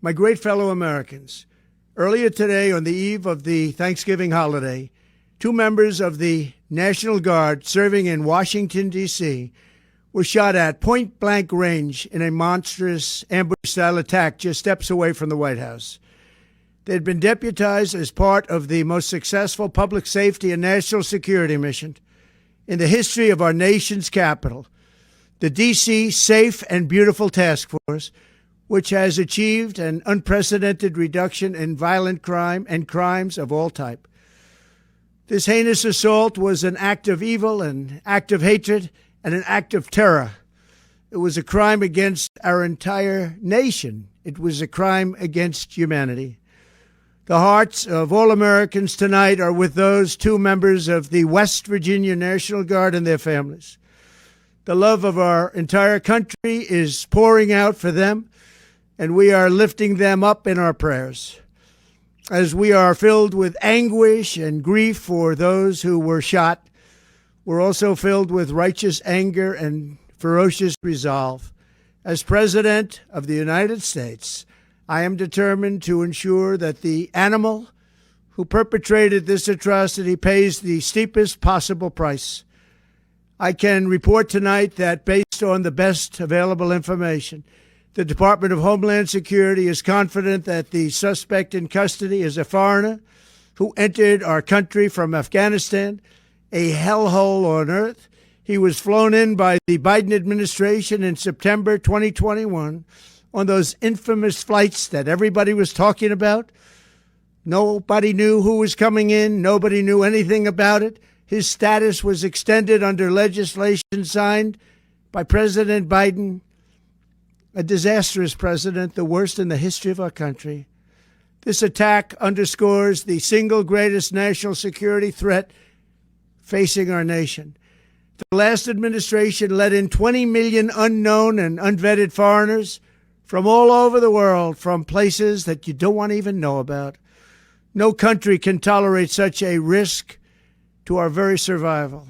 My great fellow Americans, earlier today, on the eve of the Thanksgiving holiday, two members of the National Guard serving in Washington, D.C., were shot at point-blank range in a monstrous ambush-style attack just steps away from the White House. They had been deputized as part of the most successful public safety and national security mission in the history of our nation's capital, the D.C. Safe and Beautiful Task Force, which has achieved an unprecedented reduction in violent crime and crimes of all type. This heinous assault was an act of evil, an act of hatred, and an act of terror. It was a crime against our entire nation. It was a crime against humanity. The hearts of all Americans tonight are with those two members of the West Virginia National Guard and their families. The love of our entire country is pouring out for them, and we are lifting them up in our prayers. As we are filled with anguish and grief for those who were shot, we're also filled with righteous anger and ferocious resolve. As President of the United States, I am determined to ensure that the animal who perpetrated this atrocity pays the steepest possible price. I can report tonight that based on the best available information, the Department of Homeland Security is confident that the suspect in custody is a foreigner who entered our country from Afghanistan, a hellhole on earth. He was flown in by the Biden administration in September 2021 on those infamous flights that everybody was talking about. Nobody knew who was coming in. Nobody knew anything about it. His status was extended under legislation signed by President Biden, a disastrous president, the worst in the history of our country. This attack underscores the single greatest national security threat facing our nation. The last administration let in 20 million unknown and unvetted foreigners from all over the world, from places that you don't want to even know about. No country can tolerate such a risk to our very survival.